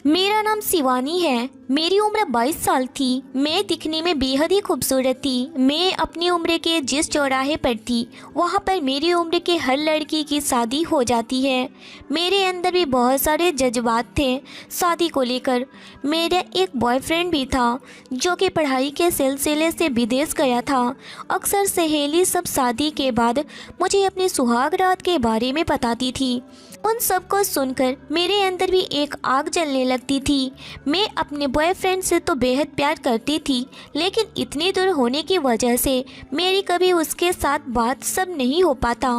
मेरा नाम शिवानी है। मेरी उम्र 22 साल थी। मैं दिखने में बेहद ही खूबसूरत थी। मैं अपनी उम्र के जिस चौराहे पर थी वहाँ पर मेरी उम्र के हर लड़की की शादी हो जाती है। मेरे अंदर भी बहुत सारे जज्बात थे शादी को लेकर। मेरा एक बॉयफ्रेंड भी था जो कि पढ़ाई के सिलसिले से विदेश गया था। अक्सर सहेली सब शादी के बाद मुझे अपनी सुहाग रात के बारे में बताती थी। उन सब को सुनकर मेरे अंदर भी एक आग जलने लगती थी। मैं अपने बॉयफ्रेंड से तो बेहद प्यार करती थी, लेकिन इतनी दूर होने की वजह से मेरी कभी उसके साथ बात सब नहीं हो पाता।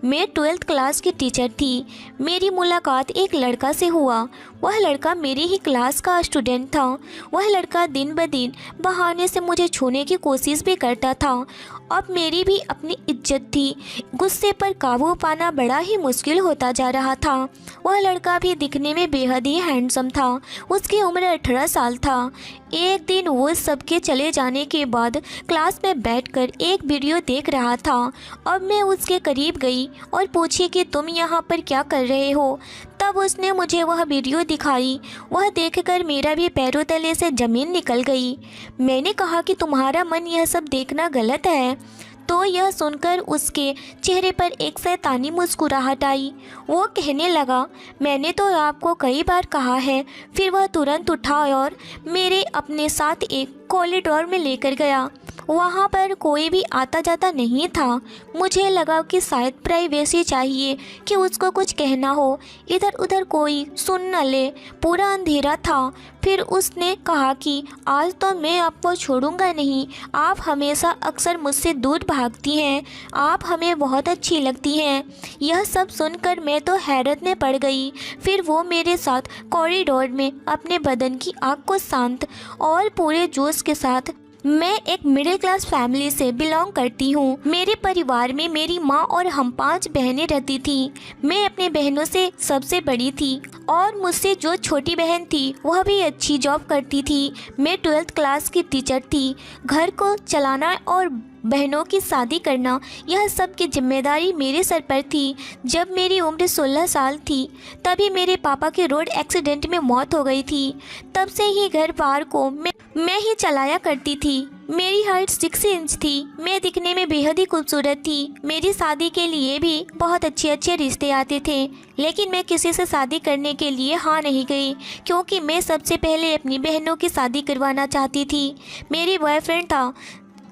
मैं 12th क्लास की टीचर थी। मेरी मुलाकात एक लड़का से हुआ। वह लड़का मेरी ही क्लास का स्टूडेंट था। वह लड़का दिन ब दिन बहाने से मुझे छूने की कोशिश भी करता था। अब मेरी भी अपनी इज्जत थी। गुस्से पर काबू पाना बड़ा ही मुश्किल होता जा रहा था। वह लड़का भी दिखने में बेहद ही हैंडसम था। उसकी उम्र 18 साल था। एक दिन वो सबके चले जाने के बाद क्लास में बैठकर एक वीडियो देख रहा था। अब मैं उसके करीब गई और पूछी कि तुम यहाँ पर क्या कर रहे हो। तब उसने मुझे वह वीडियो दिखाई। वह देखकर मेरा भी पैरों तले से ज़मीन निकल गई। मैंने कहा कि तुम्हारा मन यह सब देखना गलत है। तो यह सुनकर उसके चेहरे पर एक शैतानी मुस्कुराहट आई। वो कहने लगा, मैंने तो आपको कई बार कहा है। फिर वह तुरंत उठा और मेरे अपने साथ एक कॉरिडोर में लेकर गया। वहाँ पर कोई भी आता जाता नहीं था। मुझे लगा कि शायद प्राइवेसी चाहिए कि उसको कुछ कहना हो, इधर उधर कोई सुन न ले। पूरा अंधेरा था। फिर उसने कहा कि आज तो मैं आपको छोड़ूंगा नहीं। आप हमेशा अक्सर मुझसे दूर भागती हैं। आप हमें बहुत अच्छी लगती हैं। यह सब सुनकर मैं तो हैरत में पड़ गई। फिर वो मेरे साथ कॉरिडोर में अपने बदन की आग को शांत और पूरे जोश के साथ। मैं एक मिडिल क्लास फैमिली से बिलोंग करती हूँ। मेरे परिवार में मेरी माँ और हम 5 बहनें रहती थी। मैं अपने बहनों से सबसे बड़ी थी और मुझसे जो छोटी बहन थी वह भी अच्छी जॉब करती थी। मैं 12th क्लास की टीचर थी। घर को चलाना और बहनों की शादी करना, यह सब की जिम्मेदारी मेरे सर पर थी। जब मेरी उम्र 16 साल थी तभी मेरे पापा के रोड एक्सीडेंट में मौत हो गई थी। तब से ही घर बार को मैं ही चलाया करती थी। मेरी हाइट 6 इंच थी। मैं दिखने में बेहद ही खूबसूरत थी। मेरी शादी के लिए भी बहुत अच्छे अच्छे रिश्ते आते थे, लेकिन मैं किसी से शादी करने के लिए हाँ नहीं गई, क्योंकि मैं सबसे पहले अपनी बहनों की शादी करवाना चाहती थी। मेरी बॉयफ्रेंड था।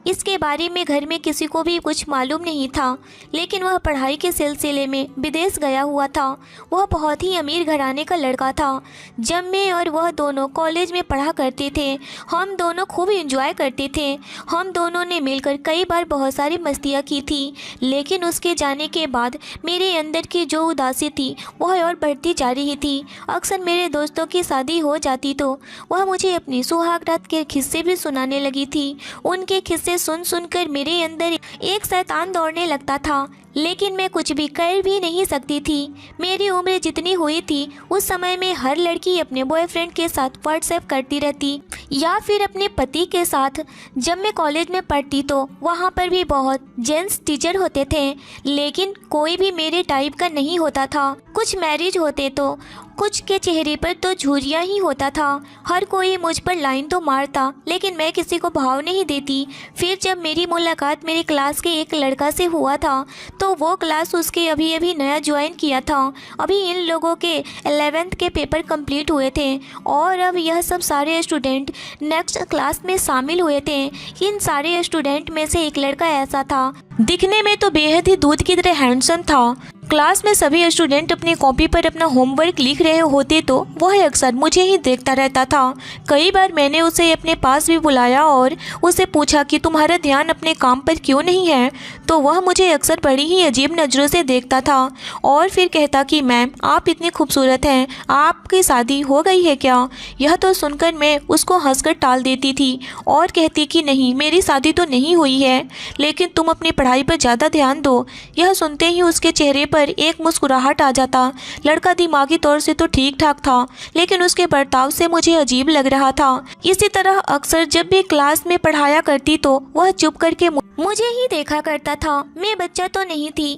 इसके बारे में घर में किसी को भी कुछ मालूम नहीं था, लेकिन वह पढ़ाई के सिलसिले में विदेश गया हुआ था। वह बहुत ही अमीर घराने का लड़का था। जब मैं और वह दोनों कॉलेज में पढ़ा करते थे, हम दोनों खूब एंजॉय करते थे। हम दोनों ने मिलकर कई बार बहुत सारी मस्तियाँ की थी, लेकिन उसके जाने के बाद मेरे अंदर की जो उदासी थी वह और बढ़ती जा रही थी। अक्सर मेरे दोस्तों की शादी हो जाती तो वह मुझे अपनी सुहाग रात के किस्से भी सुनाने लगी थी। उनके किस्से सुन सुनकर मेरे अंदर एक शैतान दौड़ने लगता था, लेकिन मैं कुछ भी कर भी नहीं सकती थी। मेरी उम्र जितनी हुई थी उस समय में हर लड़की अपने बॉयफ्रेंड के साथ व्हाट्सएप करती रहती या फिर अपने पति के साथ। जब मैं कॉलेज में पढ़ती तो वहाँ पर भी बहुत जेंट्स टीचर होते थे, लेकिन कोई भी मेरे टाइप का नहीं होता था। कुछ मैरिज होते तो कुछ के चेहरे पर तो झुर्रियाँ ही होता था। हर कोई मुझ पर लाइन तो मारता, लेकिन मैं किसी को भाव नहीं देती। फिर जब मेरी मुलाकात मेरी क्लास के एक लड़का से हुआ था, तो वो क्लास उसके अभी अभी नया ज्वाइन किया था। अभी इन लोगों के 11th के पेपर कंप्लीट हुए थे और अब यह सब सारे स्टूडेंट नेक्स्ट क्लास में शामिल हुए थे। इन सारे स्टूडेंट में से एक लड़का ऐसा था, दिखने में तो बेहद ही दूध की तरह हैंडसम था। क्लास में सभी स्टूडेंट अपनी कॉपी पर अपना होमवर्क लिख रहे होते तो वह अक्सर मुझे ही देखता रहता था। कई बार मैंने उसे अपने पास भी बुलाया और उसे पूछा कि तुम्हारा ध्यान अपने काम पर क्यों नहीं है, तो वह मुझे अक्सर बड़ी ही अजीब नज़रों से देखता था और फिर कहता कि मैम आप इतनी खूबसूरत हैं, आपकी शादी हो गई है क्या। यह तो सुनकर मैं उसको हंसकर टाल देती थी और कहती कि नहीं, मेरी शादी तो नहीं हुई है, लेकिन तुम अपनी पढ़ाई पर ज़्यादा ध्यान दो। यह सुनते ही उसके चेहरे पर एक मुस्कुराहट आ जाता। लड़का दिमागी तौर से तो ठीक ठाक था, लेकिन उसके बर्ताव से मुझे अजीब लग रहा था। इसी तरह अक्सर जब भी क्लास में पढ़ाया करती तो वह चुप करके मुझे ही देखा करता था। मैं बच्चा तो नहीं थी,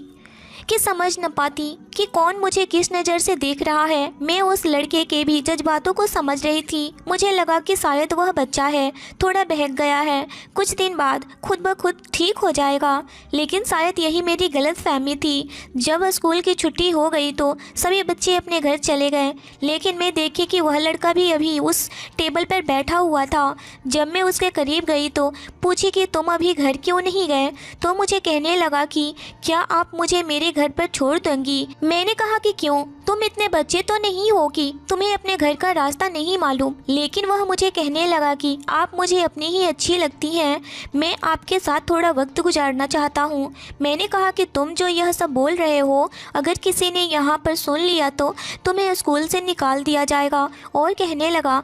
कि समझ न पाती कि कौन मुझे किस नज़र से देख रहा है। मैं उस लड़के के भी जज्बातों को समझ रही थी। मुझे लगा कि शायद वह बच्चा है, थोड़ा बहक गया है, कुछ दिन बाद खुद ब खुद ठीक हो जाएगा। लेकिन शायद यही मेरी गलत फहमी थी। जब स्कूल की छुट्टी हो गई तो सभी बच्चे अपने घर चले गए, लेकिन मैं देखी कि वह लड़का भी अभी उस टेबल पर बैठा हुआ था। जब मैं उसके करीब गई तो पूछी कि तुम अभी घर क्यों नहीं गए, तो मुझे कहने लगा कि क्या आप मुझे मेरे घर पर छोड़ देंगी। मैंने कहा कि क्यों, तुम इतने बच्चे तो नहीं हो कि तुम्हें अपने घर का रास्ता नहीं मालूम। लेकिन वह मुझे कहने लगा कि आप मुझे अपनी ही अच्छी लगती हैं, मैं आपके साथ थोड़ा वक्त गुजारना चाहता हूँ। मैंने कहा कि तुम जो यह सब बोल रहे हो, अगर किसी ने यहाँ पर सुन लिया तो तुम्हें स्कूल से निकाल दिया जाएगा। और कहने लगा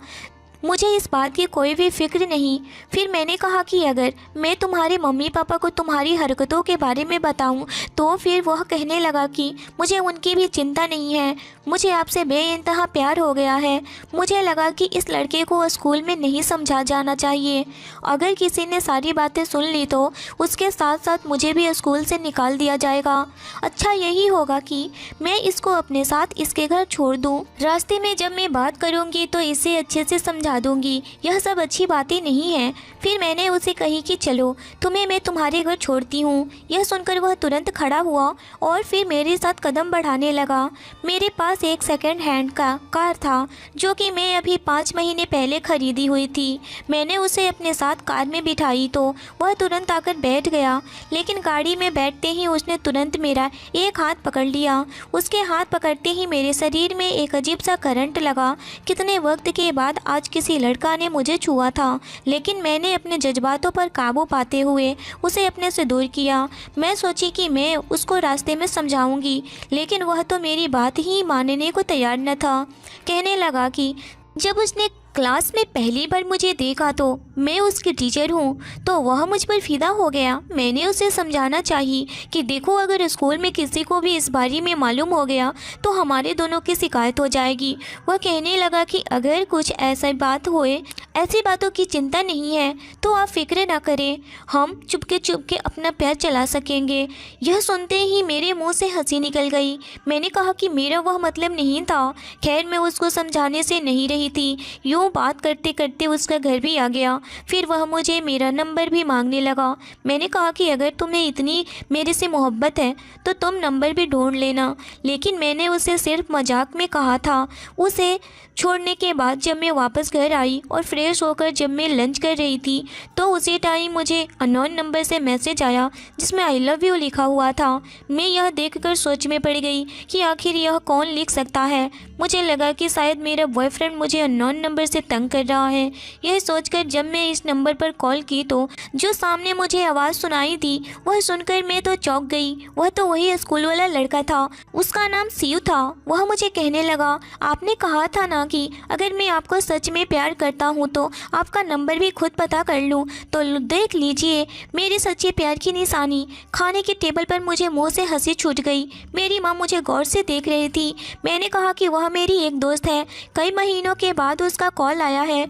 मुझे इस बात की कोई भी फिक्र नहीं। फिर मैंने कहा कि अगर मैं तुम्हारे मम्मी पापा को तुम्हारी हरकतों के बारे में बताऊं, तो फिर वह कहने लगा कि मुझे उनकी भी चिंता नहीं है, मुझे आपसे बेइंतहा प्यार हो गया है। मुझे लगा कि इस लड़के को स्कूल में नहीं समझा जाना चाहिए। अगर किसी ने सारी बातें सुन ली तो उसके साथ साथ मुझे भी स्कूल से निकाल दिया जाएगा। अच्छा यही होगा कि मैं इसको अपने साथ इसके घर छोड़ दूँ। रास्ते में जब मैं बात करूँगी तो इसे अच्छे से समझा दूंगी, यह सब अच्छी बातें नहीं हैं। फिर मैंने उसे कही कि चलो तुम्हें मैं तुम्हारे घर छोड़ती हूँ। यह सुनकर वह तुरंत खड़ा हुआ और फिर मेरे साथ कदम बढ़ाने लगा। मेरे पास एक सेकंड हैंड का कार था जो कि मैं अभी 5 महीने पहले खरीदी हुई थी। मैंने उसे अपने साथ कार में बिठाई तो वह तुरंत आकर बैठ गया, लेकिन गाड़ी में बैठते ही उसने तुरंत मेरा एक हाथ पकड़ लिया। उसके हाथ पकड़ते ही मेरे शरीर में एक अजीब सा करंट लगा। कितने वक्त के बाद आज किसी लड़का ने मुझे छुआ था, लेकिन मैंने अपने जज्बातों पर काबू पाते हुए उसे अपने से दूर किया। मैं सोची कि मैं उसको रास्ते में समझाऊंगी, लेकिन वह तो मेरी बात ही मानने को तैयार न था। कहने लगा कि जब उसने क्लास में पहली बार मुझे देखा तो मैं उसकी टीचर हूँ, तो वह मुझ पर फिदा हो गया। मैंने उसे समझाना चाहिए कि देखो अगर स्कूल में किसी को भी इस बारे में मालूम हो गया तो हमारे दोनों की शिकायत हो जाएगी। वह कहने लगा कि अगर कुछ ऐसी बात होए, ऐसी बातों की चिंता नहीं है तो आप फिक्र ना करें, हम चुपके अपना पैर चला सकेंगे। यह सुनते ही मेरे मुँह से हंसी निकल गई। मैंने कहा कि मेरा वह मतलब नहीं था। खैर मैं उसको समझाने से नहीं रही थी। बात करते करते उसका घर भी आ गया। फिर वह मुझे मेरा नंबर भी मांगने लगा। मैंने कहा कि अगर तुम्हें इतनी मेरे से मोहब्बत है तो तुम नंबर भी ढूंढ लेना, लेकिन मैंने उसे सिर्फ मजाक में कहा था। उसे छोड़ने के बाद जब मैं वापस घर आई और फ्रेश होकर जब मैं लंच कर रही थी तो उसी टाइम मुझे अननोन नंबर से मैसेज आया जिसमें आई लव यू लिखा हुआ था। मैं यह देखकर सोच में पड़ गई कि आखिर यह कौन लिख सकता है। मुझे लगा कि शायद मेरा बॉयफ्रेंड मुझे अननोन नंबर से तंग कर रहा है। यह सोचकर जब मैं इस नंबर पर कॉल की तो जो सामने मुझे आवाज़ सुनाई दी वह सुनकर मैं तो चौंक गई। वह तो वही स्कूल वाला लड़का था, उसका नाम शिव था। वह मुझे कहने लगा, आपने कहा था ना कि अगर मैं आपको सच में प्यार करता हूँ तो आपका नंबर भी खुद पता कर लूँ, तो देख लीजिए मेरे सच्चे प्यार की निशानी। खाने के टेबल पर मुझे मुँह से हंसी छूट गई। मेरी माँ मुझे गौर से देख रही थी। मैंने कहा कि वह मेरी एक दोस्त है, कई महीनों के बाद उसका कॉल आया है।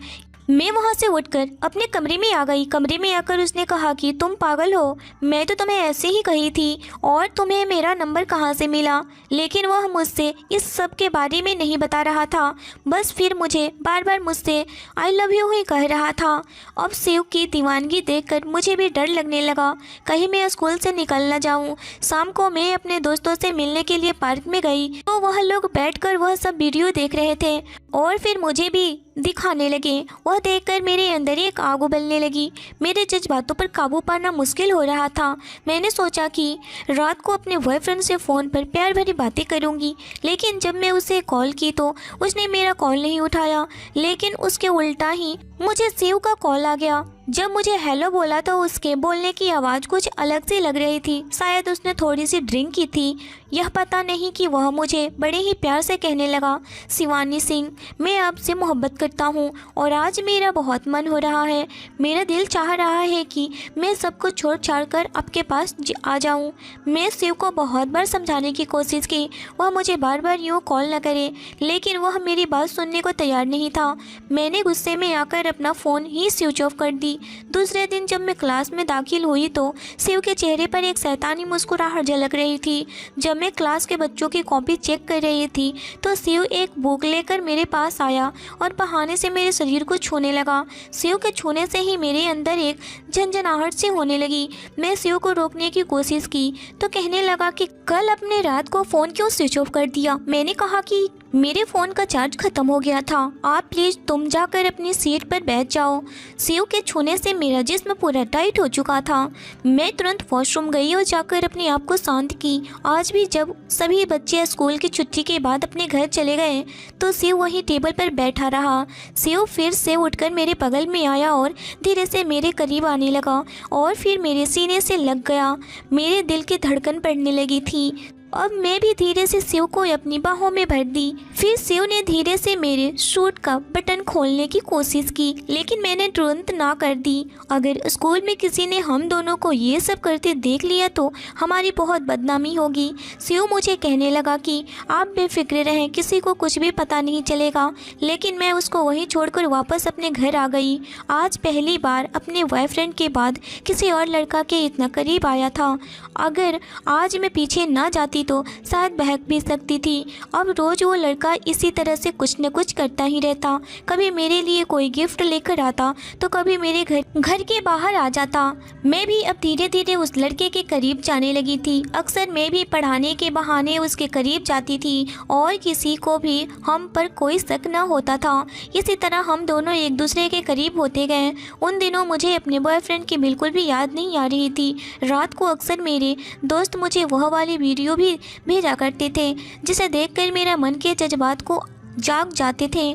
मैं वहाँ से उठकर अपने कमरे में आ गई। कमरे में आकर उसने कहा कि तुम पागल हो, मैं तो तुम्हें ऐसे ही कही थी, और तुम्हें मेरा नंबर कहाँ से मिला। लेकिन वह मुझसे इस सब के बारे में नहीं बता रहा था, बस फिर मुझे बार बार मुझसे आई लव यू ही कह रहा था। अब शिव की दीवानगी देखकर मुझे भी डर लगने लगा, कहीं मैं स्कूल से निकल न जाऊँ। शाम को मैं अपने दोस्तों से मिलने के लिए पार्क में गई तो वह लोग बैठकर वह सब वीडियो देख रहे थे और फिर मुझे भी दिखाने लगे। वह देखकर मेरे अंदर एक आग उबलने लगी। मेरे जज्बातों पर काबू पाना मुश्किल हो रहा था। मैंने सोचा कि रात को अपने बॉयफ्रेंड से फ़ोन पर प्यार भरी बातें करूंगी, लेकिन जब मैं उसे कॉल की तो उसने मेरा कॉल नहीं उठाया, लेकिन उसके उल्टा ही मुझे शिव का कॉल आ गया। जब मुझे हेलो बोला तो उसके बोलने की आवाज़ कुछ अलग सी लग रही थी। शायद उसने थोड़ी सी ड्रिंक की थी, यह पता नहीं कि वह मुझे बड़े ही प्यार से कहने लगा, शिवानी सिंह, मैं आपसे मोहब्बत करता हूँ और आज मेरा बहुत मन हो रहा है। मेरा दिल चाह रहा है कि मैं सब कुछ छोड़ छाड़ कर आपके पास आ जाऊँ। मैं शिव को बहुत बार समझाने की कोशिश की, वह मुझे बार बार यूँ कॉल न करे, लेकिन वह मेरी बात सुनने को तैयार नहीं था। मैंने गुस्से में आकर अपना फ़ोन ही स्विच ऑफ कर दी। दूसरे दिन जब मैं क्लास में दाखिल हुई तो शिव के चेहरे पर एक शैतानी मुस्कुराहट झलक रही थी। जब मैं क्लास के बच्चों की कॉपी चेक कर रही थी तो शिव एक बुक लेकर मेरे पास आया और बहाने से मेरे शरीर को छूने लगा। शिव के छूने से ही मेरे अंदर एक झंझनाहट सी होने लगी। मैं शिव को रोकने की कोशिश की तो कहने लगा कि कल अपने रात को फ़ोन क्यों स्विच ऑफ कर दिया। मैंने कहा कि मेरे फ़ोन का चार्ज ख़त्म हो गया था, आप प्लीज़ तुम जाकर अपनी सीट पर बैठ जाओ। शिव के छूने से मेरा जिस्म पूरा टाइट हो चुका था। मैं तुरंत वॉशरूम गई और जाकर अपने आप को शांत की। आज भी जब सभी बच्चे स्कूल की छुट्टी के बाद अपने घर चले गए तो शिव वहीं टेबल पर बैठा रहा। शिव फिर से उठकर मेरे बगल में आया और धीरे से मेरे करीब आने लगा और फिर मेरे सीने से लग गया। मेरे दिल की धड़कन बढ़ने लगी थी। अब मैं भी धीरे से शिव को अपनी बाहों में भर दी। फिर शिव ने धीरे से मेरे सूट का बटन खोलने की कोशिश की, लेकिन मैंने तुरंत ना कर दी। अगर स्कूल में किसी ने हम दोनों को ये सब करते देख लिया तो हमारी बहुत बदनामी होगी। शिव मुझे कहने लगा कि आप बेफिक्र रहें, किसी को कुछ भी पता नहीं चलेगा। लेकिन मैं उसको वहीं छोड़कर वापस अपने घर आ गई। आज पहली बार अपने बॉयफ्रेंड के बाद किसी और लड़का के इतना करीब आया था। अगर आज मैं पीछे ना जाती तो शायद बहक भी सकती थी। अब रोज वो लड़का इसी तरह से कुछ न कुछ करता ही रहता। कभी मेरे लिए कोई गिफ्ट लेकर आता तो कभी मेरे घर के बाहर आ जाता। मैं भी अब धीरे धीरे उस लड़के के करीब जाने लगी थी। अक्सर मैं भी पढ़ाने के बहाने उसके करीब जाती थी और किसी को भी हम पर कोई शक न होता था। इसी तरह हम दोनों एक दूसरे के करीब होते गए। उन दिनों मुझे अपने बॉयफ्रेंड की बिल्कुल भी याद नहीं आ रही थी। रात को अक्सर मेरे दोस्त मुझे वह वाली वीडियो भी भेजा करते थे जिसे देखकर मेरा मन के जज्बात को जाग जाते थे।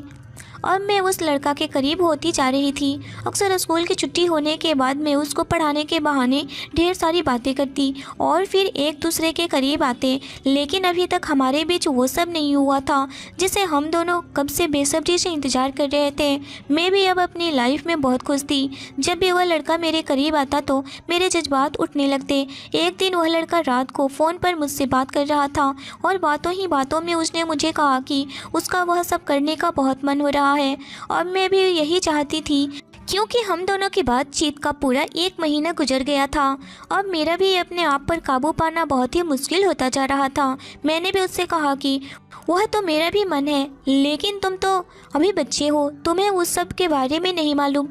अब मैं उस लड़का के करीब होती जा रही थी। अक्सर स्कूल की छुट्टी होने के बाद मैं उसको पढ़ाने के बहाने ढेर सारी बातें करती और फिर एक दूसरे के करीब आते। लेकिन अभी तक हमारे बीच वो सब नहीं हुआ था जिसे हम दोनों कब से बेसब्री से इंतज़ार कर रहे थे। मैं भी अब अपनी लाइफ में बहुत खुश थी। जब भी वह लड़का मेरे करीब आता तो मेरे जज्बात उठने लगते। एक दिन वह लड़का रात को फ़ोन पर मुझसे बात कर रहा था और बातों ही बातों में उसने मुझे कहा कि उसका वह सब करने का बहुत मन हो रहा है और मैं भी यही चाहती थी, क्योंकि हम दोनों की बातचीत का पूरा 1 महीना गुजर गया था। अब मेरा भी अपने आप पर काबू पाना बहुत ही मुश्किल होता जा रहा था। मैंने भी उससे कहा कि वह तो मेरा भी मन है, लेकिन तुम तो अभी बच्चे हो, तुम्हें उस सब के बारे में नहीं मालूम।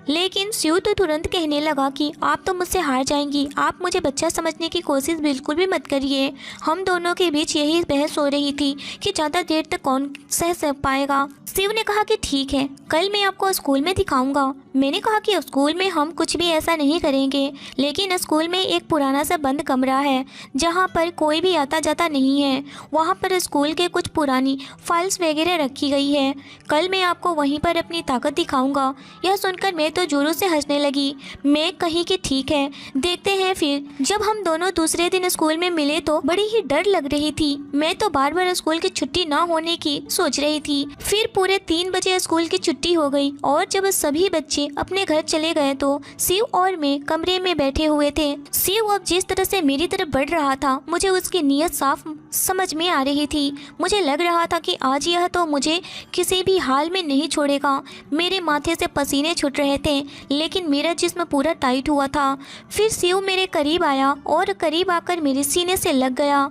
लेकिन शिव तो तुरंत कहने लगा कि आप तो मुझसे हार जाएंगी, आप मुझे बच्चा समझने की कोशिश बिल्कुल भी मत करिए। हम दोनों के बीच यही बहस हो रही थी कि ज़्यादा देर तक कौन सह पाएगा। शिव ने कहा कि ठीक है, कल मैं आपको स्कूल में दिखाऊंगा। मैंने कहा कि स्कूल में हम कुछ भी ऐसा नहीं करेंगे, लेकिन स्कूल में एक पुराना सा बंद कमरा है जहाँ पर कोई भी आता जाता नहीं है। वहाँ पर स्कूल के कुछ पुरानी फाइल्स वगैरह रखी गई है। कल मैं आपको वहीं पर अपनी ताकत दिखाऊंगा। यह सुनकर मैं तो जोरों से हंसने लगी। मैं कही कि ठीक है, देखते हैं। फिर जब हम दोनों दूसरे दिन स्कूल में मिले तो बड़ी ही डर लग रही थी। मैं तो बार बार स्कूल की छुट्टी ना होने की सोच रही थी। फिर पूरे 3 बजे स्कूल की छुट्टी हो गई और जब सभी बच्चे अपने घर चले गए तो शिव और मैं कमरे में बैठे हुए थे। शिव अब जिस तरह से मेरी तरफ बढ़ रहा था, मुझे उसकी नीयत साफ समझ में आ रही थी। मुझे लग रहा था कि आज यह तो मुझे किसी भी हाल में नहीं छोड़ेगा। मेरे माथे से पसीने छूट रहे थे, लेकिन मेरा जिस्म पूरा टाइट हुआ था। फिर शिव मेरे करीब आया और करीब आकर मेरे सीने से लग गया।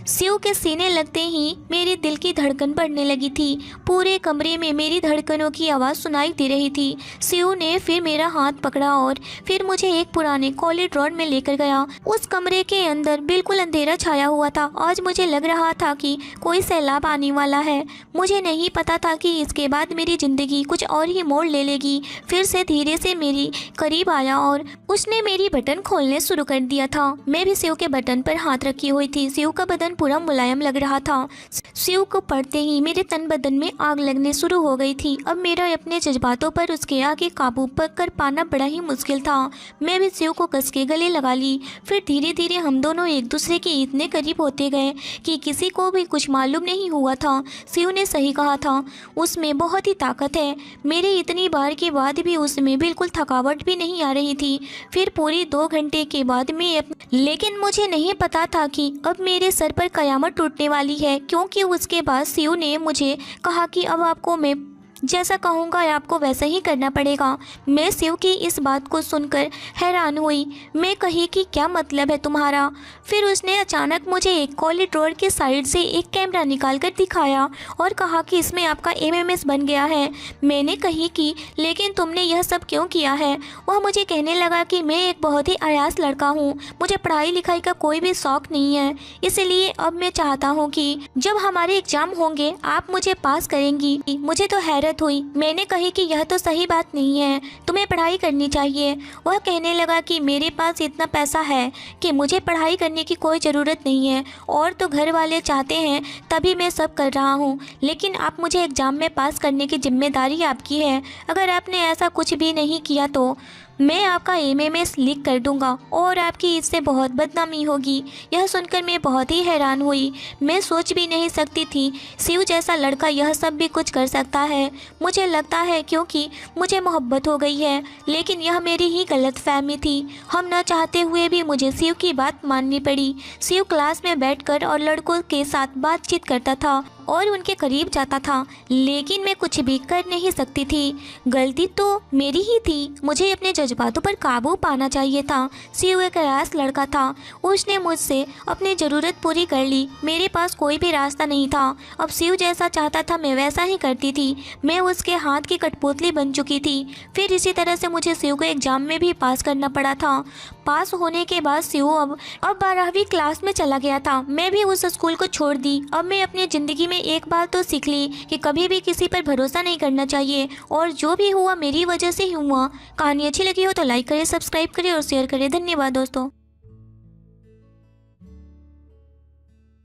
शिव के सीने लगते ही मेरे दिल की धड़कन बढ़ने लगी थी। पूरे कमरे में मेरी धड़कनों की आवाज़ सुनाई दे रही थी। शिव ने फिर मेरा हाथ पकड़ा और फिर मुझे एक पुराने कॉरिडोर में लेकर गया। उस कमरे के अंदर बिल्कुल अंधेरा छाया हुआ था। आज मुझे लग रहा था कि कोई सैलाब आने वाला है। मुझे नहीं पता था कि इसके बाद मेरी ज़िंदगी कुछ और ही मोड़ ले लेगी। फिर से धीरे से मेरी करीब आया और उसने मेरी बटन खोलने शुरू कर दिया था। मैं भी शिव के बटन पर हाथ रखी हुई थी। शिव का बदन पूरा मुलायम लग रहा था। शिव को पढ़ते ही मेरे तन बदन में आग लगने शुरू हो गई थी। अब मेरा अपने जज्बातों पर उसके आगे काबू कर पाना बड़ा ही मुश्किल था। मैं भी शिव को कस के गले लगा ली। फिर धीरे धीरे हम दोनों एक दूसरे के इतने करीब होते गए कि किसी को भी कुछ मालूम नहीं हुआ था। शिव ने सही कहा था, उसमें बहुत ही ताकत है। मेरे इतनी बार के बाद भी उसमें बिल्कुल थकावट भी नहीं आ रही थी। फिर पूरी 2 घंटे के बाद लेकिन मुझे नहीं पता था कि अब मेरे सर पर कयामत टूटने वाली है, क्योंकि उसके बाद शिव ने मुझे कहा कि अब आपको मैं जैसा कहूँगा आपको वैसा ही करना पड़ेगा। मैं शिव की इस बात को सुनकर हैरान हुई। मैं कही कि क्या मतलब है तुम्हारा? फिर उसने अचानक मुझे एक कॉरिडोर के साइड से एक कैमरा निकाल कर दिखाया और कहा कि इसमें आपका एमएमएस बन गया है। मैंने कही कि लेकिन तुमने यह सब क्यों किया है? वह मुझे कहने लगा कि मैं एक बहुत ही अयास लड़का हूँ, मुझे पढ़ाई लिखाई का कोई भी शौक नहीं है, इसलिए अब मैं चाहता हूँ कि जब हमारे एग्जाम होंगे आप मुझे पास करेंगी। मुझे तो हैरत हुई। मैंने कही कि यह तो सही बात नहीं है, तुम्हें पढ़ाई करनी चाहिए। वह कहने लगा कि मेरे पास इतना पैसा है कि मुझे पढ़ाई करने की कोई ज़रूरत नहीं है, और तो घर वाले चाहते हैं तभी मैं सब कर रहा हूँ, लेकिन आप मुझे एग्ज़ाम में पास करने की जिम्मेदारी आपकी है। अगर आपने ऐसा कुछ भी नहीं किया तो मैं आपका एमएमएस लीक कर दूंगा और आपकी इससे बहुत बदनामी होगी। यह सुनकर मैं बहुत ही हैरान हुई। मैं सोच भी नहीं सकती थी शिव जैसा लड़का यह सब भी कुछ कर सकता है। मुझे लगता है क्योंकि मुझे मोहब्बत हो गई है, लेकिन यह मेरी ही गलतफहमी थी। हम न चाहते हुए भी मुझे शिव की बात माननी पड़ी। शिव क्लास में बैठकर और लड़कों के साथ बातचीत करता था और उनके करीब जाता था, लेकिन मैं कुछ भी कर नहीं सकती थी। गलती तो मेरी ही थी, मुझे अपने जज्बातों पर काबू पाना चाहिए था। शिव एक अयास लड़का था, उसने मुझसे अपनी ज़रूरत पूरी कर ली। मेरे पास कोई भी रास्ता नहीं था। अब शिव जैसा चाहता था मैं वैसा ही करती थी। मैं उसके हाथ की कठपुतली बन चुकी थी। फिर इसी तरह से मुझे शिव को एग्ज़ाम में भी पास करना पड़ा था। पास होने के बाद शिव अब 12वीं क्लास में चला गया था। मैं भी उस स्कूल को छोड़ दी। अब मैं अपनी ज़िंदगी में एक बात तो सीख ली कि कभी भी किसी पर भरोसा नहीं करना चाहिए, और जो भी हुआ मेरी वजह से ही हुआ। कहानी अच्छी लगी हो तो लाइक करें, सब्सक्राइब करें और शेयर करें। धन्यवाद दोस्तों।